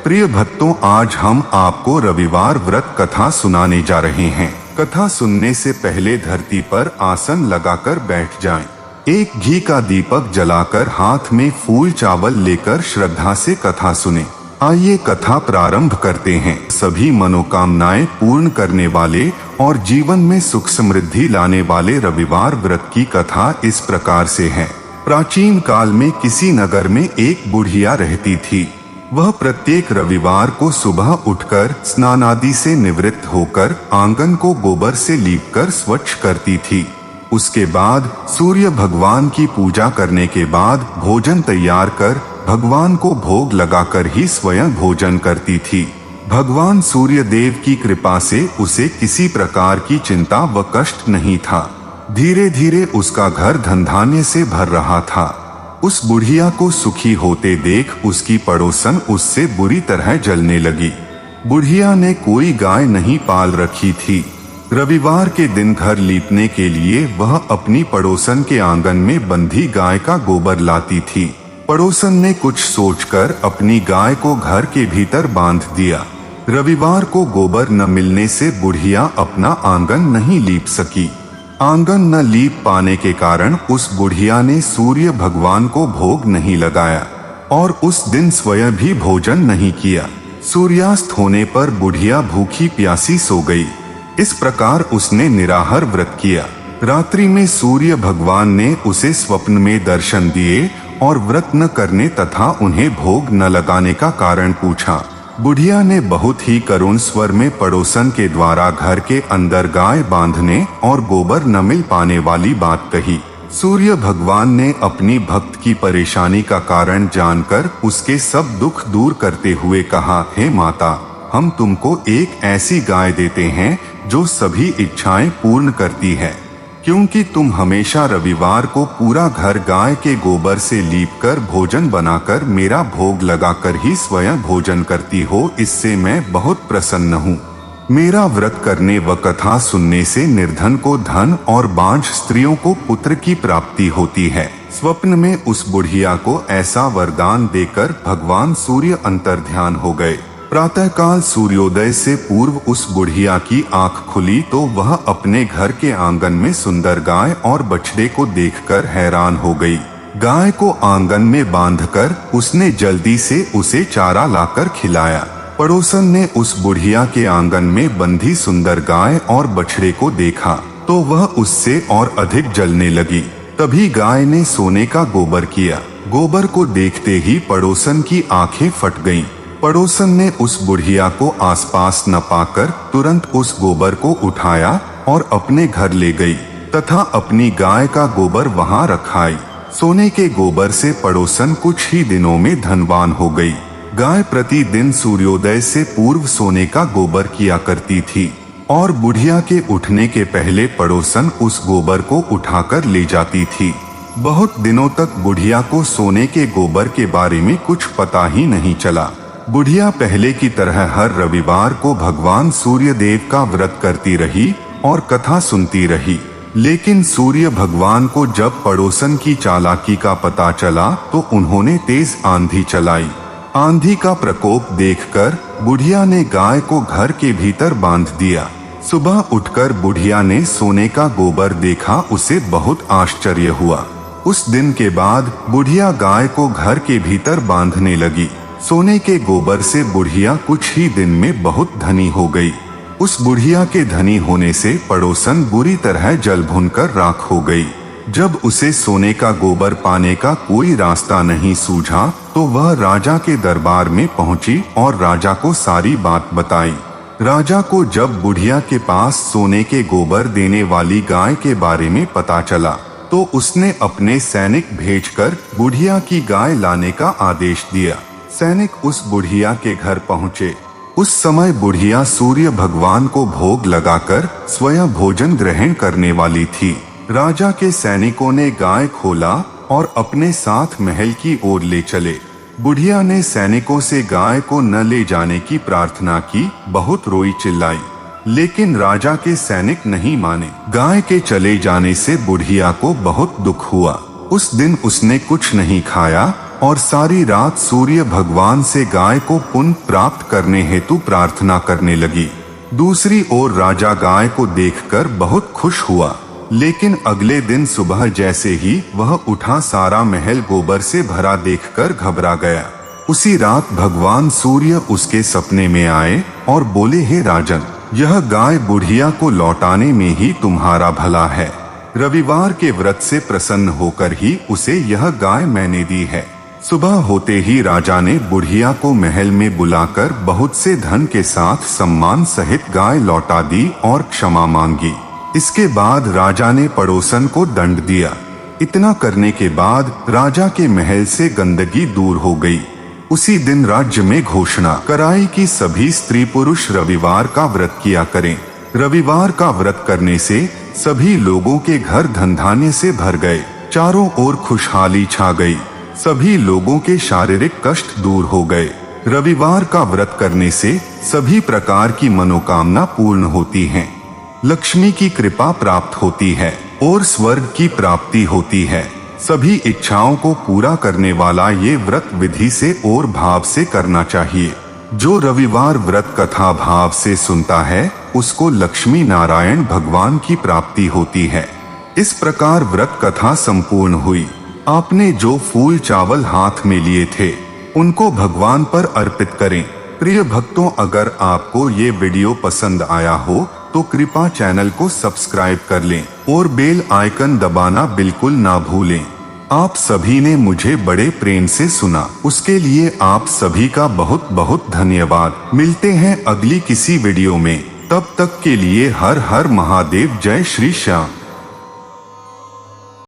प्रिय भक्तों, आज हम आपको रविवार व्रत कथा सुनाने जा रहे हैं। कथा सुनने से पहले धरती पर आसन लगाकर बैठ जाएं। एक घी का दीपक जलाकर हाथ में फूल चावल लेकर श्रद्धा से कथा सुने। आइए कथा प्रारंभ करते हैं। सभी मनोकामनाएं पूर्ण करने वाले और जीवन में सुख समृद्धि लाने वाले रविवार व्रत की कथा इस प्रकार से है। प्राचीन काल में किसी नगर में एक बुढ़िया रहती थी। वह प्रत्येक रविवार को सुबह उठकर स्नान आदि से निवृत्त होकर आंगन को गोबर से लीपकर स्वच्छ करती थी। उसके बाद सूर्य भगवान की पूजा करने के बाद भोजन तैयार कर भगवान को भोग लगाकर ही स्वयं भोजन करती थी। भगवान सूर्य देव की कृपा से उसे किसी प्रकार की चिंता व कष्ट नहीं था। धीरे धीरे उसका घर धन धान्य से भर रहा था। उस बुढ़िया को सुखी होते देख उसकी पड़ोसन उससे बुरी तरह जलने लगी। बुढ़िया ने कोई गाय नहीं पाल रखी थी। रविवार के दिन घर लीपने के लिए वह अपनी पड़ोसन के आंगन में बंधी गाय का गोबर लाती थी। पड़ोसन ने कुछ सोचकर अपनी गाय को घर के भीतर बांध दिया। रविवार को गोबर न मिलने से बुढ़िया अपना आंगन नहीं लीप सकी। आंगन न लीप पाने के कारण उस बुढ़िया ने सूर्य भगवान को भोग नहीं लगाया और उस दिन स्वयं भी भोजन नहीं किया। सूर्यास्त होने पर बुढ़िया भूखी प्यासी सो गई। इस प्रकार उसने निराहार व्रत किया। रात्रि में सूर्य भगवान ने उसे स्वप्न में दर्शन दिए और व्रत न करने तथा उन्हें भोग न लगाने का कारण पूछा। बुढ़िया ने बहुत ही करुण स्वर में पड़ोसन के द्वारा घर के अंदर गाय बांधने और गोबर न मिल पाने वाली बात कही। सूर्य भगवान ने अपनी भक्त की परेशानी का कारण जानकर उसके सब दुख दूर करते हुए कहा, हे माता, हम तुमको एक ऐसी गाय देते हैं जो सभी इच्छाएं पूर्ण करती है, क्योंकि तुम हमेशा रविवार को पूरा घर गाय के गोबर से लीपकर भोजन बनाकर मेरा भोग लगाकर ही स्वयं भोजन करती हो। इससे मैं बहुत प्रसन्न हूँ। मेरा व्रत करने व कथा सुनने से निर्धन को धन और बांझ स्त्रियों को पुत्र की प्राप्ति होती है। स्वप्न में उस बुढ़िया को ऐसा वरदान देकर भगवान सूर्य अंतर्ध्यान हो गए। प्रातःकाल सूर्योदय से पूर्व उस बुढ़िया की आंख खुली तो वह अपने घर के आंगन में सुंदर गाय और बछड़े को देखकर हैरान हो गई। गाय को आंगन में बांधकर उसने जल्दी से उसे चारा लाकर खिलाया। पड़ोसन ने उस बुढ़िया के आंगन में बंधी सुंदर गाय और बछड़े को देखा तो वह उससे और अधिक जलने लगी। तभी गाय ने सोने का गोबर किया। गोबर को देखते ही पड़ोसन की आंखें फट गईं। पड़ोसन ने उस बुढ़िया को आसपास न पाकर तुरंत उस गोबर को उठाया और अपने घर ले गई तथा अपनी गाय का गोबर वहां रखाई। सोने के गोबर से पड़ोसन कुछ ही दिनों में धनवान हो गई। गाय प्रतिदिन सूर्योदय से पूर्व सोने का गोबर किया करती थी और बुढ़िया के उठने के पहले पड़ोसन उस गोबर को उठाकर ले जाती थी। बहुत दिनों तक बुढ़िया को सोने के गोबर के बारे में कुछ पता ही नहीं चला। बुढ़िया पहले की तरह हर रविवार को भगवान सूर्य देव का व्रत करती रही और कथा सुनती रही। लेकिन सूर्य भगवान को जब पड़ोसन की चालाकी का पता चला तो उन्होंने तेज आंधी चलाई। आंधी का प्रकोप देखकर बुढ़िया ने गाय को घर के भीतर बांध दिया। सुबह उठकर बुढ़िया ने सोने का गोबर देखा। उसे बहुत आश्चर्य हुआ। उस दिन के बाद बुढ़िया गाय को घर के भीतर बांधने लगी। सोने के गोबर से बुढ़िया कुछ ही दिन में बहुत धनी हो गई। उस बुढ़िया के धनी होने से पड़ोसन बुरी तरह जल भुनकर राख हो गई। जब उसे सोने का गोबर पाने का कोई रास्ता नहीं सूझा तो वह राजा के दरबार में पहुंची और राजा को सारी बात बताई। राजा को जब बुढ़िया के पास सोने के गोबर देने वाली गाय के बारे में पता चला तो उसने अपने सैनिक भेजकर बुढ़िया की गाय लाने का आदेश दिया। सैनिक उस बुढ़िया के घर पहुँचे। उस समय बुढ़िया सूर्य भगवान को भोग लगाकर स्वयं भोजन ग्रहण करने वाली थी। राजा के सैनिकों ने गाय खोला और अपने साथ महल की ओर ले चले। बुढ़िया ने सैनिकों से गाय को न ले जाने की प्रार्थना की। बहुत रोई चिल्लाई, लेकिन राजा के सैनिक नहीं माने। गाय के चले जाने से बुढ़िया को बहुत दुख हुआ। उस दिन उसने कुछ नहीं खाया और सारी रात सूर्य भगवान से गाय को पुण्य प्राप्त करने हेतु प्रार्थना करने लगी। दूसरी ओर राजा गाय को देखकर बहुत खुश हुआ, लेकिन अगले दिन सुबह जैसे ही वह उठा सारा महल गोबर से भरा देखकर घबरा गया। उसी रात भगवान सूर्य उसके सपने में आए और बोले, हे राजन, यह गाय बुढ़िया को लौटाने में ही तुम्हारा भला है। रविवार के व्रत से प्रसन्न होकर ही उसे यह गाय मैंने दी है। सुबह होते ही राजा ने बुढ़िया को महल में बुलाकर बहुत से धन के साथ सम्मान सहित गाय लौटा दी और क्षमा मांगी। इसके बाद राजा ने पड़ोसन को दंड दिया। इतना करने के बाद राजा के महल से गंदगी दूर हो गई। उसी दिन राज्य में घोषणा कराई कि सभी स्त्री पुरुष रविवार का व्रत किया करें। रविवार का व्रत करने से सभी लोगों के घर धन धान्य से भर गए, चारों ओर खुशहाली छा गई, सभी लोगों के शारीरिक कष्ट दूर हो गए। रविवार का व्रत करने से सभी प्रकार की मनोकामना पूर्ण होती हैं। लक्ष्मी की कृपा प्राप्त होती है और स्वर्ग की प्राप्ति होती है। सभी इच्छाओं को पूरा करने वाला ये व्रत विधि से और भाव से करना चाहिए। जो रविवार व्रत कथा भाव से सुनता है उसको लक्ष्मी नारायण भगवान की प्राप्ति होती है। इस प्रकार व्रत कथा संपूर्ण हुई। आपने जो फूल चावल हाथ में लिए थे उनको भगवान पर अर्पित करें। प्रिय भक्तों, अगर आपको ये वीडियो पसंद आया हो तो कृपा चैनल को सब्सक्राइब कर लें और बेल आइकन दबाना बिल्कुल ना भूलें। आप सभी ने मुझे बड़े प्रेम से सुना, उसके लिए आप सभी का बहुत बहुत धन्यवाद। मिलते हैं अगली किसी वीडियो में, तब तक के लिए हर हर महादेव, जय श्री श्याम।